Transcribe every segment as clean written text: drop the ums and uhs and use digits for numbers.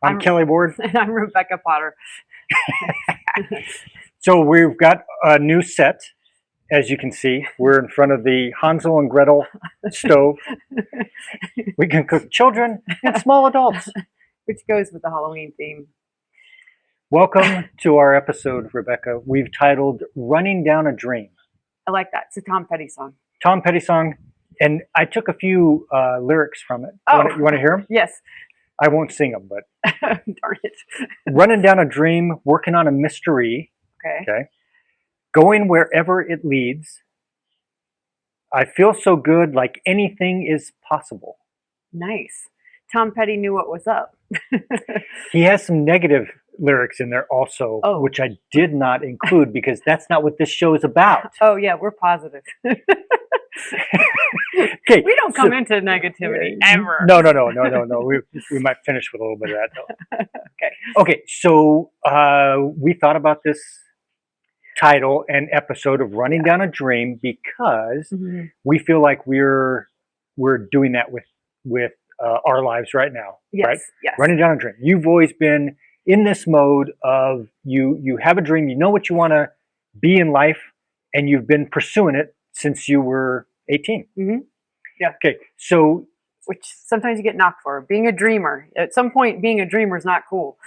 I'm Kelly Ward. And I'm Rebecca Potter. So we've got a new set, as you can see. We're in front of the Hansel and Gretel stove. We can cook children and small adults. Which goes with the Halloween theme. Welcome to our episode, Rebecca. We've titled Running Down a Dream. I like that. It's a Tom Petty song. Tom Petty song. And I took a few lyrics from it. You want to hear them? Yes. I won't sing them, but darn it. Running down a dream, working on a mystery. Okay. Going wherever it leads. I feel so good, like anything is possible. Nice. Tom Petty knew what was up. He has some negative lyrics in there also, which I did not include because that's not what this show is about. Oh yeah, we're positive. Okay, we don't come into negativity ever. No. We might finish with a little bit of that though. Okay. So we thought about this title and episode of Running Down a Dream because we feel like we're doing that with our lives right now. Yes. Right? Yes. Running down a dream. You've always been in this mode of you have a dream, you know what you want to be in life, and you've been pursuing it since you were 18. Yeah. Okay. So, which sometimes you get knocked for being a dreamer. At some point, being a dreamer is not cool.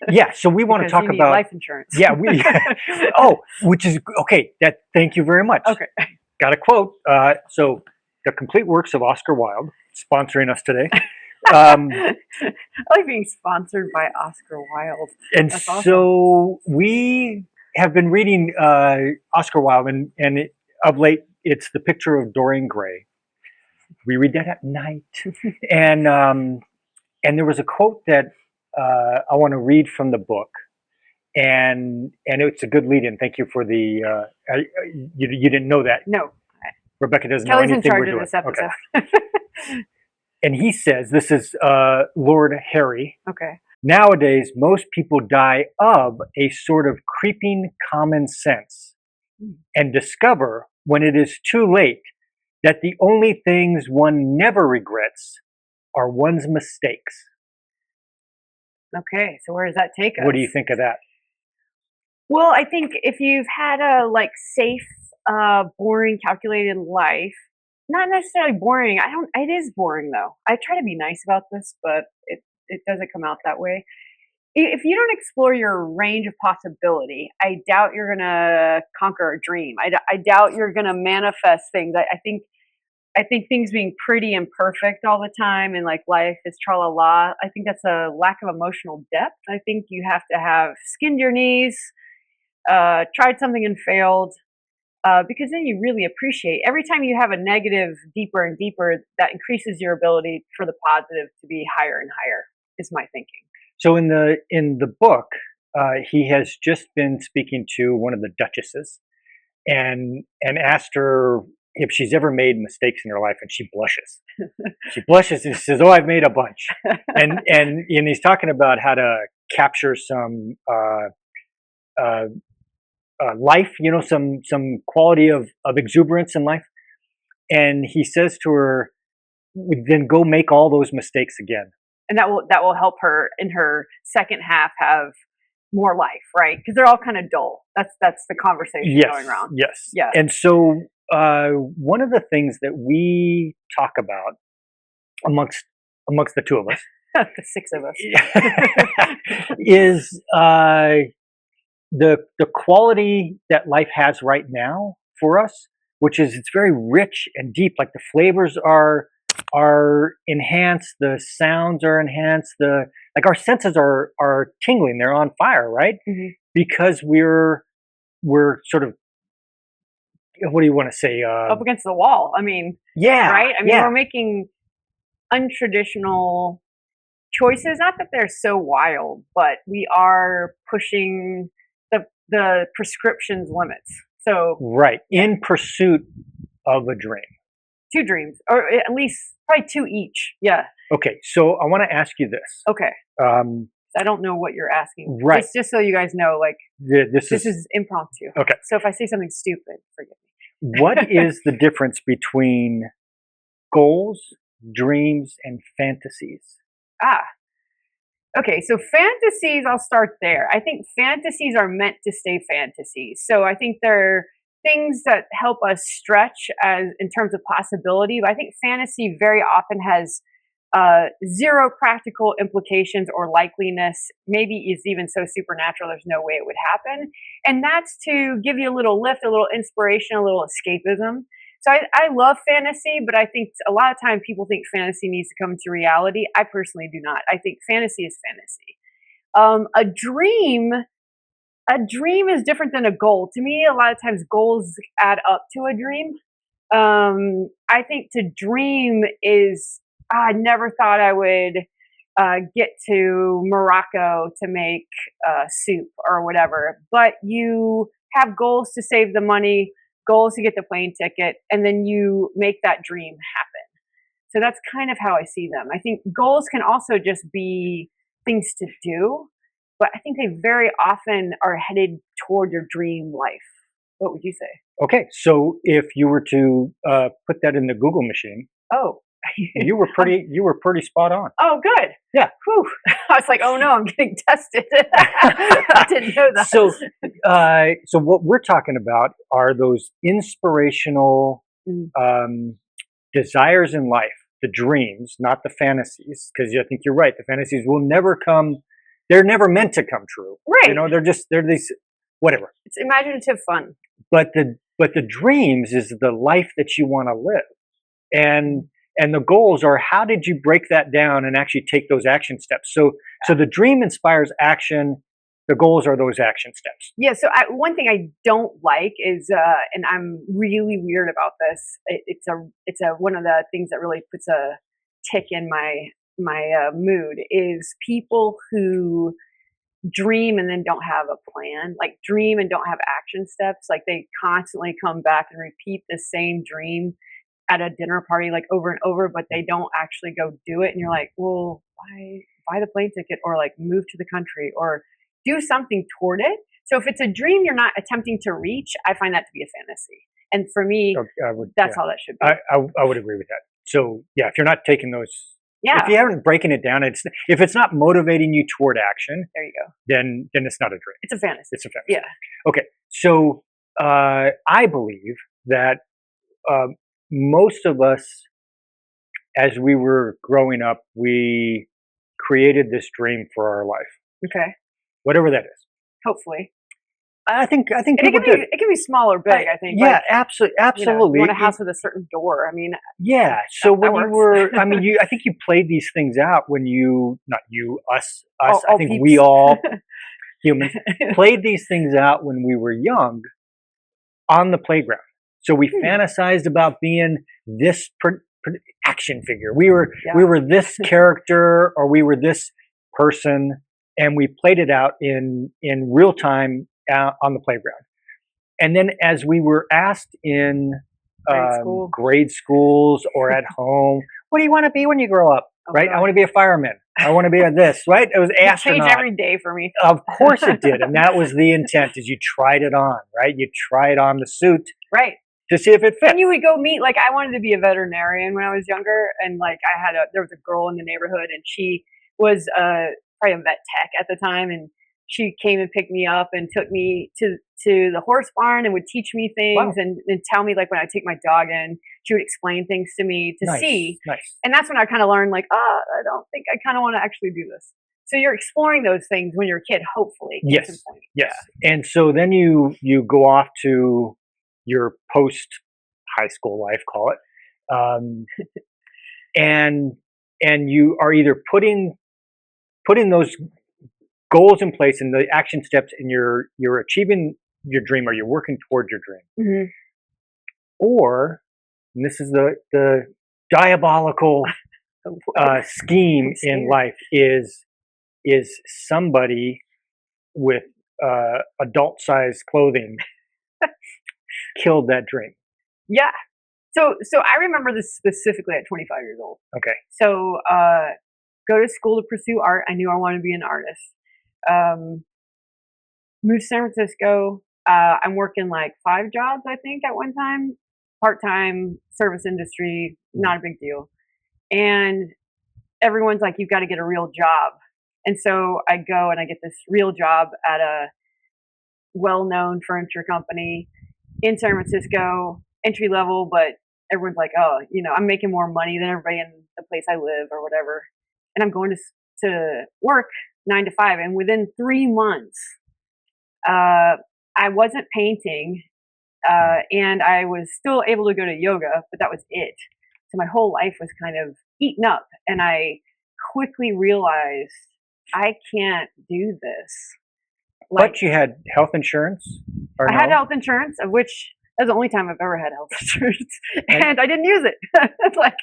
Yeah. So we want to talk about life insurance. Yeah. Which is okay. Thank you very much. Okay. Got a quote. So the complete works of Oscar Wilde sponsoring us today. I like being sponsored by Oscar Wilde. And that's awesome. So we have been reading Oscar Wilde, and of late, it's The Picture of Dorian Gray. We read that at night. And there was a quote that I want to read from the book. And it's a good lead-in. Thank you for the... you didn't know that. No. Rebecca doesn't Kelly's know anything in we're charge doing. Of this episode. Okay. And he says, this is Lord Harry. Okay. Nowadays, most people die of a sort of creeping common sense and discover when it is too late that the only things one never regrets are one's mistakes. Okay, so where does that take us? What do you think of that? Well, I think if you've had a safe, boring, calculated life, not necessarily boring. It is boring though. I try to be nice about this, but it doesn't come out that way. If you don't explore your range of possibility, I doubt you're going to conquer a dream. I doubt you're going to manifest things. I think things being pretty and perfect all the time and life is tra-la-la, I think that's a lack of emotional depth. I think you have to have skinned your knees, tried something and failed, because then you really appreciate every time you have a negative deeper and deeper, that increases your ability for the positive to be higher and higher, is my thinking. So in the book, he has just been speaking to one of the duchesses and asked her if she's ever made mistakes in her life, and she blushes. She blushes and she says, "Oh, I've made a bunch." and he's talking about how to capture some life, some quality of exuberance in life. And he says to her, "Then go make all those mistakes again." And that will help her in her second half have more life, right? Because they're all kind of dull. That's the conversation going around. Yes. Yeah. And so one of the things that we talk about amongst the two of us, the six of us, is the quality that life has right now for us, which is it's very rich and deep. Like the flavors are enhanced, the sounds are enhanced, our senses are tingling, they're on fire, right? Because we're sort of, what do you want to say? Up against the wall. I mean, yeah, right? I mean, we're making untraditional choices. Not that they're so wild, but we are pushing the prescription's limits. So right, in pursuit of a dream. 2 dreams, or at least probably 2 each. Yeah. Okay, so I want to ask you this. Okay. I don't know what you're asking. Right. Just so you guys know, this is impromptu. Okay. So if I say something stupid, forgive me. What is the difference between goals, dreams, and fantasies? Okay, so fantasies, I'll start there. I think fantasies are meant to stay fantasies. So I think they're things that help us stretch as in terms of possibility. But I think fantasy very often has zero practical implications or likeliness. Maybe it's even so supernatural, there's no way it would happen. And that's to give you a little lift, a little inspiration, a little escapism. So I love fantasy, but I think a lot of time people think fantasy needs to come to reality. I personally do not. I think fantasy is fantasy. A dream is different than a goal. To me, a lot of times goals add up to a dream. I think to dream is, I never thought I would get to Morocco to make soup or whatever, but you have goals to save the money, goals to get the plane ticket, and then you make that dream happen. So that's kind of how I see them. I think goals can also just be things to do, but I think they very often are headed toward your dream life. What would you say? Okay, so if you were to put that in the Google machine, Oh, you were pretty spot on. oh, good. Yeah. Whew. I was like, oh no, I'm getting tested. I didn't know that. So what we're talking about are those inspirational Mm. desires in life, the dreams, not the fantasies, because I think you're right. The fantasies will never come. They're never meant to come true. Right. You know, they're these whatever. It's imaginative fun. But the dreams is the life that you want to live, and the goals are how did you break that down and actually take those action steps. So the dream inspires action. The goals are those action steps. Yeah. So one thing I don't like is, and I'm really weird about this. It's a one of the things that really puts a tick in my mood is people who dream and then don't have a plan, like dream and don't have action steps. Like they constantly come back and repeat the same dream at a dinner party, like over and over, but they don't actually go do it. And you're like, well, why buy the plane ticket or like move to the country or do something toward it? So if it's a dream you're not attempting to reach, I find that to be a fantasy. And for me, that's how that should be. I would agree with that. So yeah, if you're not taking those, Yeah. if you haven't breaking it down, if it's not motivating you toward action, There you go. then it's not a dream. It's a fantasy. It's a fantasy. Yeah. Okay. So I believe that most of us, as we were growing up, we created this dream for our life, Okay. whatever that is. Hopefully. I think And people did. it can be small or big, I think. Yeah, Like, absolutely. you want a house with a certain door. I mean, Yeah. So that when you works. were, I mean, I think you played these things out when not you, us. I think peeps. we all humans played these things out when we were young on the playground. So we fantasized about being this action figure. We were this character, or we were this person, and we played it out in real time on the playground. And then as we were asked in grade schools or at home, what do you want to be when you grow up? Right? God. I want to be a fireman. I want to be a this, right? It was astronaut. It changed every day for me. Of course it did. And that was the intent, is you tried it on, right? You tried on the suit. Right. To see if it fit. And you would go meet, like I wanted to be a veterinarian when I was younger. And like there was a girl in the neighborhood and she was probably a vet tech at the time. And she came and picked me up and took me to the horse barn and would teach me things and tell me, like when I take my dog in, she would explain things to me to see. Nice. And that's when I kind of learned, like, I don't think I kind of want to actually do this. So you're exploring those things when you're a kid, hopefully. Yes. Yeah. And so then you go off to your post high school life, call it, and you are either putting those goals in place and the action steps, and you're achieving your dream, or you're working towards your dream, or, and this is the diabolical scheme in life, is somebody with adult sized clothing killed that dream. Yeah. So I remember this specifically at 25 years old. Okay. So go to school to pursue art. I knew I wanted to be an artist. Moved to San Francisco. I'm working like 5 jobs, I think, at one time. Part-time, service industry, not a big deal. And everyone's like, you've got to get a real job. And so I go and I get this real job at a well-known furniture company in San Francisco, entry level, but everyone's like, oh, I'm making more money than everybody in the place I live or whatever. And I'm going to work 9 to 5. And within 3 months, I wasn't painting, and I was still able to go to yoga, but that was it. So my whole life was kind of eaten up. And I quickly realized I can't do this. But you had health insurance? Or I had health insurance, of which that's the only time I've ever had health insurance, and I didn't use it. It's like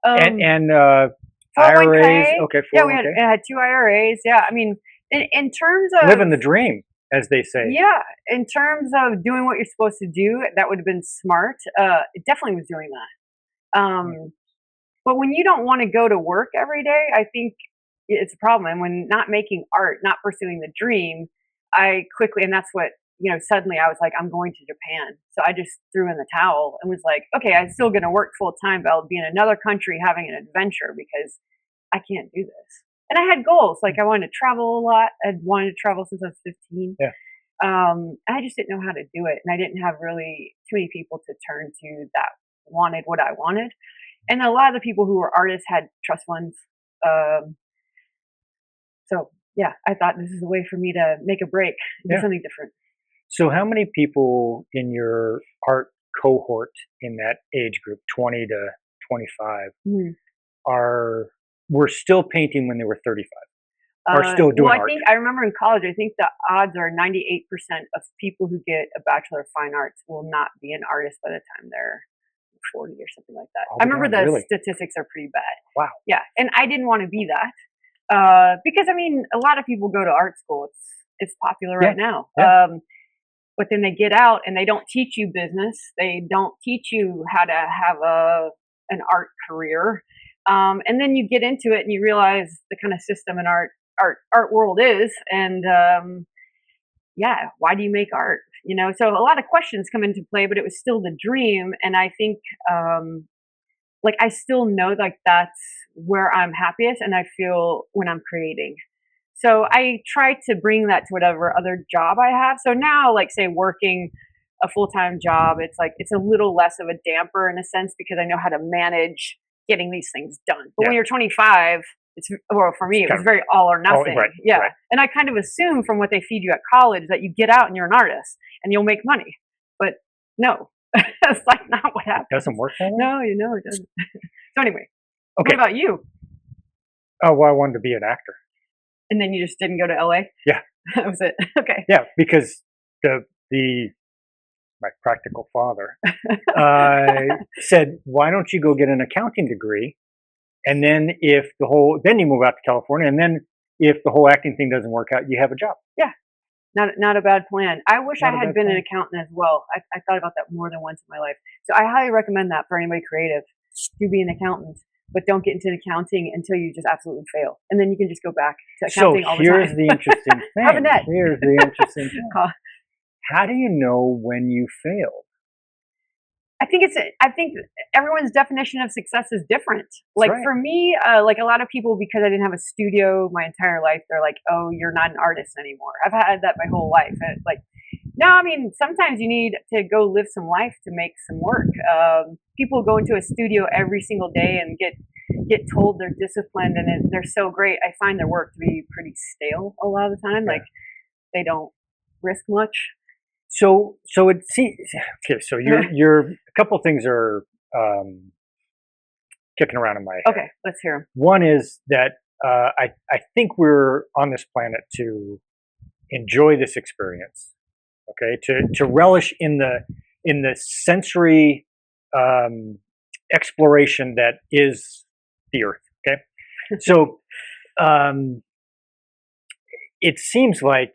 IRAs. Okay, 401k. Yeah, I had 2 IRAs. Yeah, I mean, in terms of living the dream, as they say. Yeah, in terms of doing what you're supposed to do, that would have been smart. It definitely was doing that. But when you don't want to go to work every day, I think it's a problem. And when not making art, not pursuing the dream, I quickly, and that's what, suddenly I was like, I'm going to Japan. So I just threw in the towel and was like, okay, I'm still going to work full time, but I'll be in another country having an adventure because I can't do this. And I had goals. Like I wanted to travel a lot. I'd wanted to travel since I was 15. Yeah. I just didn't know how to do it. And I didn't have really too many people to turn to that wanted what I wanted. And a lot of the people who were artists had trust funds. So yeah, I thought this is a way for me to make a break, do something different. So how many people in your art cohort in that age group, 20 to 25, were still painting when they were 35? Are still doing art? I remember in college, I think the odds are 98% of people who get a Bachelor of Fine Arts will not be an artist by the time they're 40 or something like that. I remember the statistics are pretty bad. Wow. Yeah, and I didn't want to be that because I mean, a lot of people go to art school. It's popular right now. Yeah. But then they get out and they don't teach you business. They don't teach you how to have an art career. And then you get into it and you realize the kind of system an art world is, and why do you make art? So a lot of questions come into play, but it was still the dream. And I think like I still know like that's where I'm happiest and I feel when I'm creating. So I try to bring that to whatever other job I have. So now, like say working a full-time job, it's like it's a little less of a damper in a sense because I know how to manage getting these things done. But when you're 25, for me, it was very all or nothing. Right. And I kind of assume from what they feed you at college that you get out and you're an artist and you'll make money. But no, that's like not what happens. It doesn't work that way? No, it doesn't. So anyway, what about you? Oh, well, I wanted to be an actor. And then you just didn't go to LA? Yeah. That was it. Okay. Yeah, because my practical father said, why don't you go get an accounting degree? And then then you move out to California. And then if the whole acting thing doesn't work out, you have a job. Yeah. Not a bad plan. I wish I had been an accountant as well. I thought about that more than once in my life. So I highly recommend that for anybody creative. Do be an accountant, but don't get into accounting until you just absolutely fail. And then you can just go back to accounting all the time. So here's the interesting thing. Have a net. Here's the interesting thing. How do you know when you failed? I think everyone's definition of success is different. Like for me, like a lot of people, because I didn't have a studio my entire life, they're like, oh, you're not an artist anymore. I've had that my whole life. And it's like, no, I mean, sometimes you need to go live some life to make some work. People go into a studio every single day and get told they're disciplined and they're so great. I find their work to be pretty stale a lot of the time. Like they don't risk much. So it seems okay. So you're a couple things are kicking around in my head. Okay, let's hear them. One is that I think we're on this planet to enjoy this experience. Okay, to relish in the sensory exploration that is the earth. Okay, so it seems like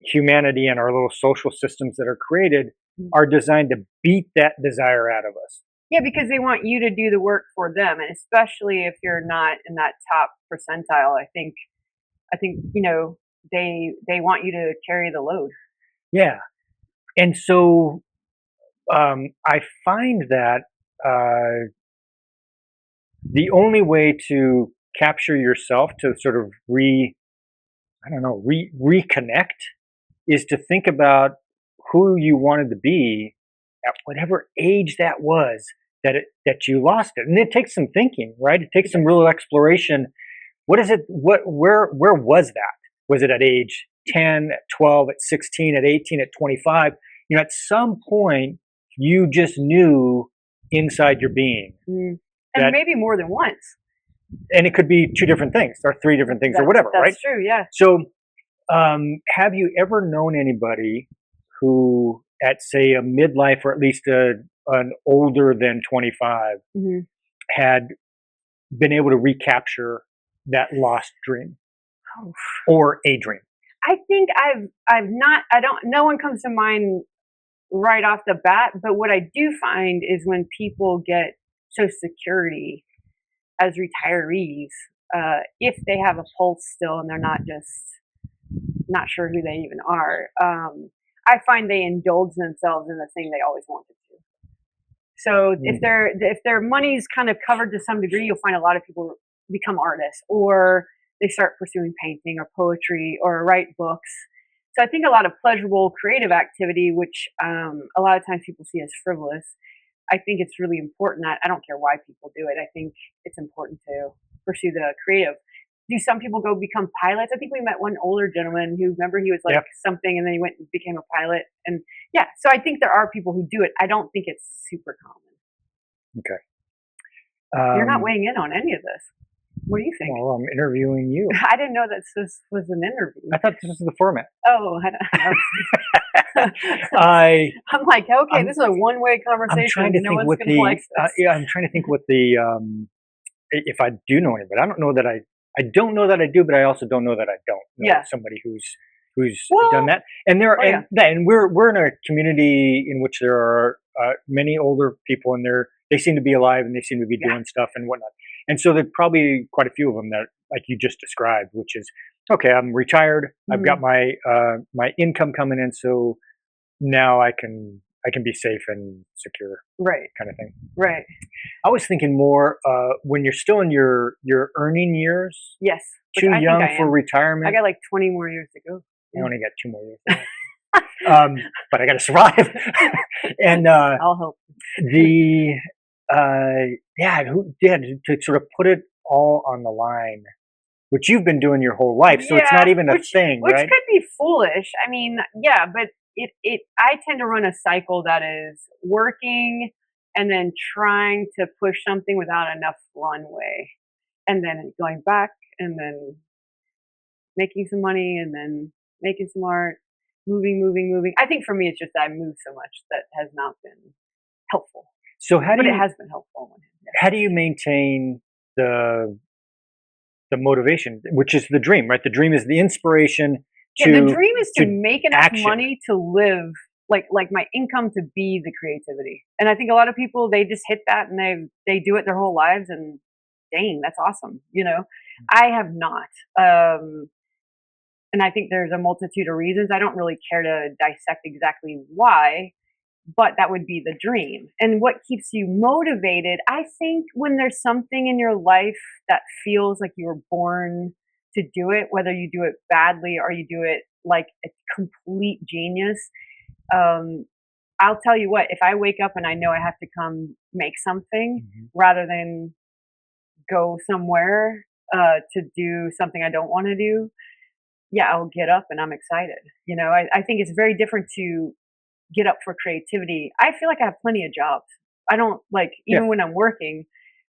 humanity and our little social systems that are created are designed to beat that desire out of us. Yeah, because they want you to do the work for them, and especially if you're not in that top percentile, I think they want you to carry the load. Yeah, and so I find that the only way to capture yourself, to sort of I don't know, reconnect is to think about who you wanted to be at whatever age that was that you lost it. And it takes some thinking, right? It takes some real exploration. What is it? Where was that? Was it at age 10, at 12, at 16, at 18, at 25? At some point, you just knew inside your being Mm. And that, maybe more than once. and it could be two different things or three different things or whatever, right? That's true, yeah. So, have you ever known anybody who, at say a midlife or at least an older than 25, hmm had been able to recapture that lost dream Oh. or a dream? I think I've not, no one comes to mind right off the bat, but what I do find is when people get Social Security as retirees, if they have a pulse still and they're not just not sure who they even are, I find they indulge themselves in the thing they always wanted to. So if their money's kind of covered to some degree, you'll find a lot of people become artists, or they start pursuing painting or poetry or write books. So I think a lot of pleasurable creative activity, which a lot of times people see as frivolous, I think it's really important. I don't care why people do it. I think it's important to pursue the creative. Do some people go become pilots? I think we met one older gentleman who, remember, he was like something and then he went and became a pilot. And yeah, so I think there are people who do it. I don't think it's super common. Okay. You're not weighing in on any of this. What do you think? Well, I'm interviewing you. I didn't know that this was an interview. I thought this was the format. Oh, I'm like, okay, this is a one-way conversation. I'm trying to think what the I'm trying to think what the if I do know anybody. I don't know that I don't know that I do, but I also don't know that I don't know somebody who's done that. And and we're in a community in which there are many older people, and they seem to be alive and they seem to be doing stuff and whatnot. And so there's probably quite a few of them that, like you just described, which is, okay, I'm retired. I've got my my income coming in, so now I can be safe and secure, kind of thing. Right. I was thinking more when you're still in your earning years. Yes. Too young for retirement. I got like 20 more years to go. I only got 2 more years. But I got to survive. And I'll help. To sort of put it all on the line, which you've been doing your whole life, so it's not even a thing, which right? Which could be foolish. I mean, yeah, but I tend to run a cycle that is working and then trying to push something without enough runway, and then going back and then making some money and then making some art, moving. I think for me, it's just that I move so much that has not been helpful. So it has been helpful. How do you maintain the motivation, which is the dream, right? The dream is the inspiration. The dream is to make enough money to live, like my income to be the creativity. And I think a lot of people, they just hit that and they do it their whole lives, and dang, that's awesome. I have not. And I think there's a multitude of reasons. I don't really care to dissect exactly why, but that would be the dream. And what keeps you motivated, I think, when there's something in your life that feels like you were born to do it, whether you do it badly or you do it like a complete genius. I'll tell you what, if I wake up and I know I have to come make something rather than go somewhere to do something I don't want to do, I'll get up and I'm excited. I think it's very different to get up for creativity. I feel like I have plenty of jobs. I don't even when I'm working,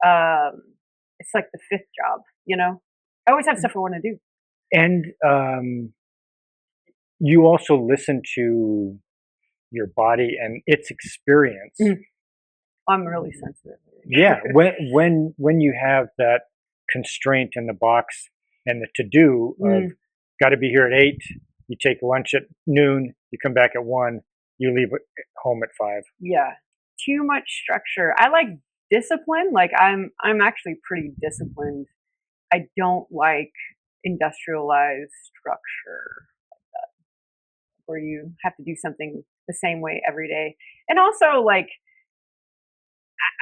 it's like the fifth job, I always have stuff I want to do. And you also listen to your body and its experience. I'm really sensitive. Yeah. When you have that constraint in the box and the to-do of got to be here at 8, you take lunch at noon, you come back at 1, you leave home at 5. Yeah. Too much structure. I like discipline. Like I'm actually pretty disciplined. I don't like industrialized structure like that, where you have to do something the same way every day. And also,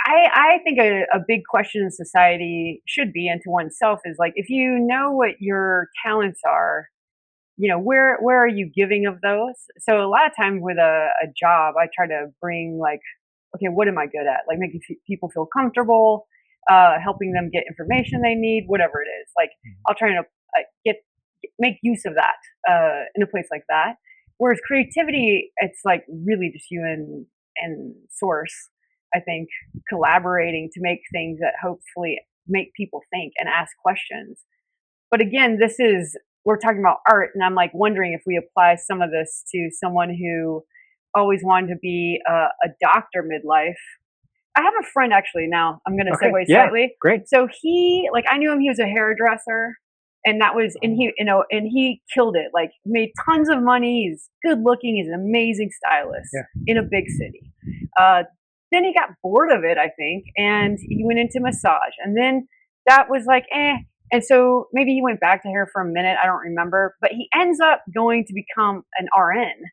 I think a big question in society should be, and to oneself, is if you know what your talents are, where are you giving of those? So a lot of times with a job, I try to bring like, okay, what am I good at? Like making people feel comfortable, helping them get information they need, whatever it is. Like I'll try to get make use of that in a place like that. Whereas creativity, it's like really just you and source. I think collaborating to make things that hopefully make people think and ask questions. But again, we're talking about art, and I'm like wondering if we apply some of this to someone who always wanted to be a doctor midlife. I have a friend actually. Now I'm going to Okay. segue Yeah. slightly. Great. So I knew him. He was a hairdresser, and he killed it. Like made tons of money. He's good looking. He's an amazing stylist in a big city. Then he got bored of it, I think, and he went into massage. And then that was like, eh. And so maybe he went back to hair for a minute. I don't remember. But he ends up going to become an RN.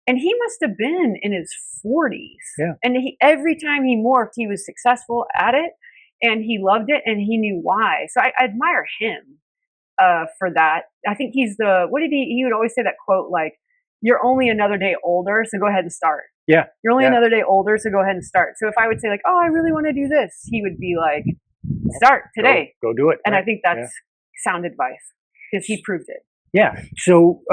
And he must have been in his 40s. Yeah. And every time he morphed, he was successful at it. And he loved it. And he knew why. So I admire him for that. I think he would always say that quote like, you're only another day older, so go ahead and start. Yeah. You're only another day older, so go ahead and start. So if I would say like, oh, I really want to do this, he would be like, start today. Go do it. And I think that's sound advice because he proved it. Yeah. So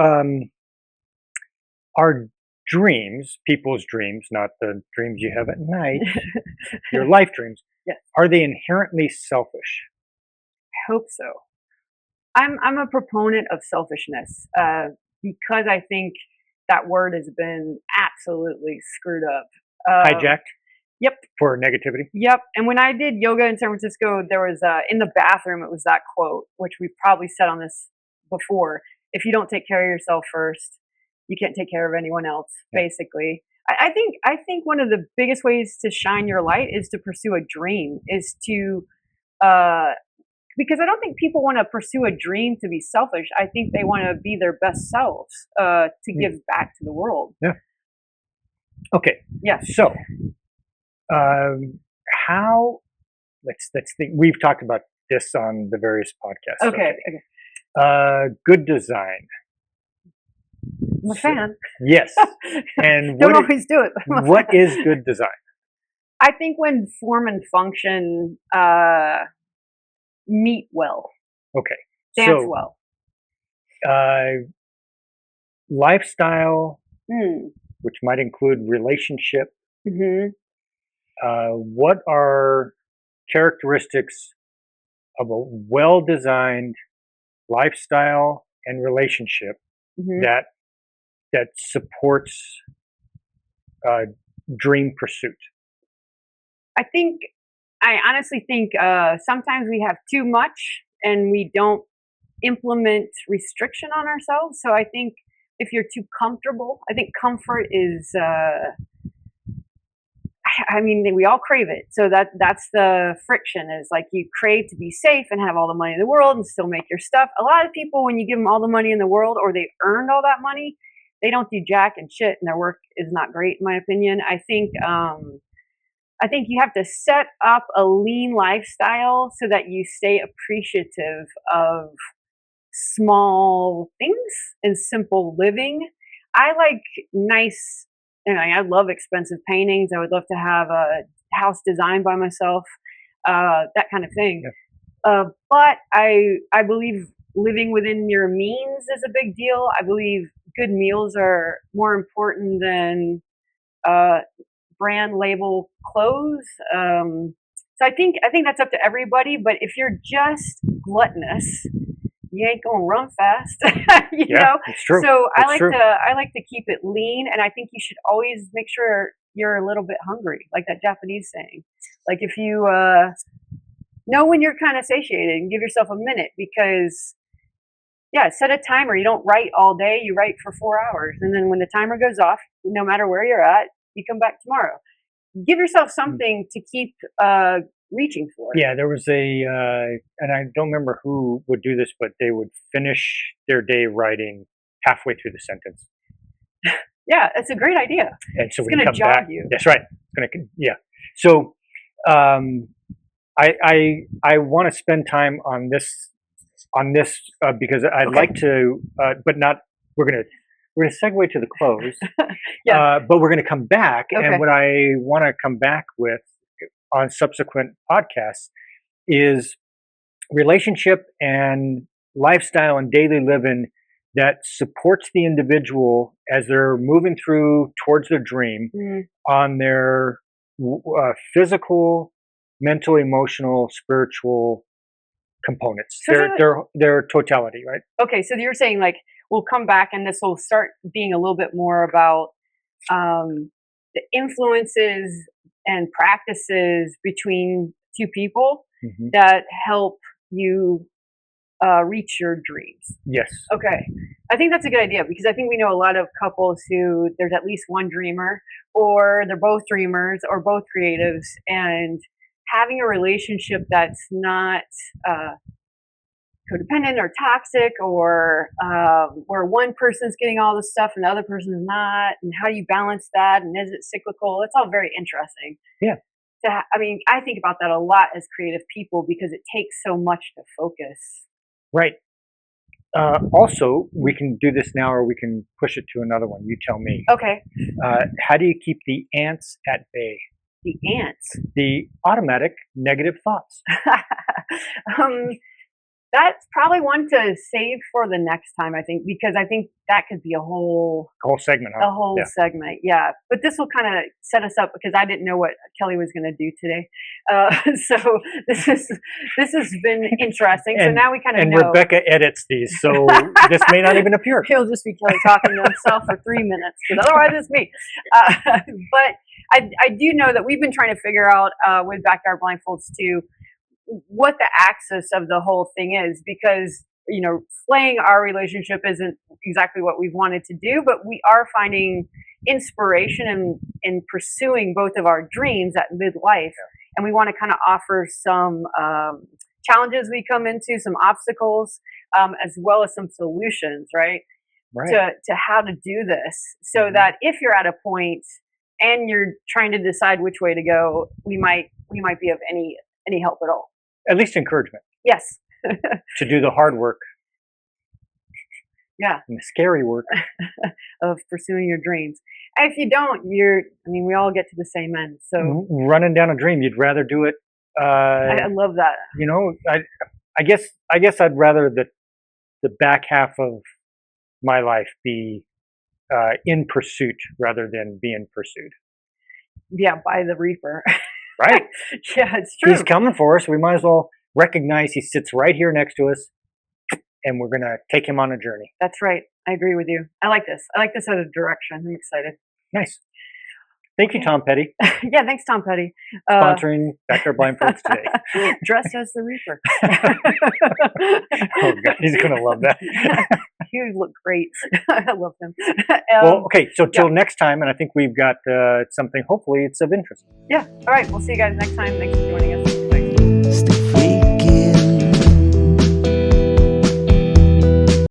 our dreams, people's dreams, not the dreams you have at night, your life dreams, are they inherently selfish? I hope so. I'm a proponent of selfishness because I think that word has been absolutely screwed up. Hijacked? Yep. For negativity? Yep. And when I did yoga in San Francisco, there was in the bathroom, it was that quote, which we've probably said on this before. If you don't take care of yourself first, you can't take care of anyone else, basically. I think one of the biggest ways to shine your light is to pursue a dream, is to because I don't think people want to pursue a dream to be selfish. I think they want to be their best selves to give back to the world. Yeah. Okay. Yeah. So, how? Let's think. We've talked about this on the various podcasts. Okay. Good design. I'm a fan. Yes. And don't always do it. What is good design? I think when form and function meet well. Okay. Dance well. Lifestyle, which might include relationship. Mm-hmm. What are characteristics of a well-designed lifestyle and relationship that supports dream pursuit? I honestly think sometimes we have too much and we don't implement restriction on ourselves. So I think if you're too comfortable, I think comfort is, we all crave it. So that's the friction, is like you crave to be safe and have all the money in the world and still make your stuff. A lot of people, when you give them all the money in the world, or they earned all that money, they don't do jack and shit, and their work is not great, in my opinion. I think you have to set up a lean lifestyle so that you stay appreciative of small things and simple living. I like nice, I love expensive paintings. I would love to have a house designed by myself, that kind of thing. Yeah. But I believe living within your means is a big deal. I believe good meals are more important than brand label clothes. So I think that's up to everybody. But if you're just gluttonous, you ain't gonna run fast. you know. It's true. So I like to keep it lean, and I think you should always make sure you're a little bit hungry, like that Japanese saying. Like if you know when you're kind of satiated, and give yourself a minute, because set a timer. You don't write all day. You write for 4 hours, and then when the timer goes off, no matter where you're at, you come back tomorrow. Give yourself something to keep reaching for. Yeah, there was and I don't remember who would do this, but they would finish their day writing halfway through the sentence. Yeah, it's a great idea. And so it's going to jog back, you. That's right. It's going to, yeah. So I want to spend time on this on this because I'd like to, but not. We're gonna segue to the close, Yeah. but we're gonna come back, Okay. and what I want to come back with on subsequent podcasts is relationship and lifestyle and daily living that supports the individual as they're moving through towards their dream on their physical, mental, emotional, spiritual components, So their totality, right? Okay, so you're saying like we'll come back and this will start being a little bit more about the influences and practices between two people that help you reach your dreams. Yes. Okay. I think that's a good idea because I think we know a lot of couples who there's at least one dreamer, or they're both dreamers, or both creatives, and having a relationship that's not codependent or toxic, or where one person's getting all the stuff and the other person's not, and how do you balance that, and is it cyclical? It's all very interesting. Yeah. I think about that a lot as creative people because it takes so much to focus. Right. Also, we can do this now, or we can push it to another one. You tell me. Okay. How do you keep the ants at bay? The ants. The automatic negative thoughts. That's probably one to save for the next time, I think, because I think that could be a whole segment. Huh? A whole segment, yeah. But this will kind of set us up because I didn't know what Kelly was going to do today. So this has been interesting. So now we kind of know. And Rebecca edits these, so this may not even appear. He'll just be Kelly talking to himself for 3 minutes, because otherwise it's me. But I do know that we've been trying to figure out with Backyard Blindfolds too, what the axis of the whole thing is, because flaying our relationship isn't exactly what we've wanted to do, but we are finding inspiration in pursuing both of our dreams at midlife, and we want to kind of offer some challenges we come into, some obstacles, as well as some solutions, right? To how to do this, so that if you're at a point and you're trying to decide which way to go, we might be of any help at all. At least encouragement. Yes. To do the hard work. Yeah. And the scary work. Of pursuing your dreams. And if you don't, we all get to the same end. So running down a dream, you'd rather do it. I love that. I guess I'd rather the back half of my life be in pursuit rather than being pursued. Yeah, by the reaper. Right? Yeah, it's true. He's coming for us. We might as well recognize he sits right here next to us, and we're going to take him on a journey. That's right. I agree with you. I like this. I like this as a direction. I'm excited. Nice. Thank you, Tom Petty. Yeah, thanks, Tom Petty. Sponsoring Backyard Blindfolds today. Dressed as the Reaper. Oh, God. He's going to love that. He would look great. I love him. Well, okay. So till next time, and I think we've got something, hopefully it's of interest. Yeah. All right. We'll see you guys next time. Thanks for joining us. Thanks.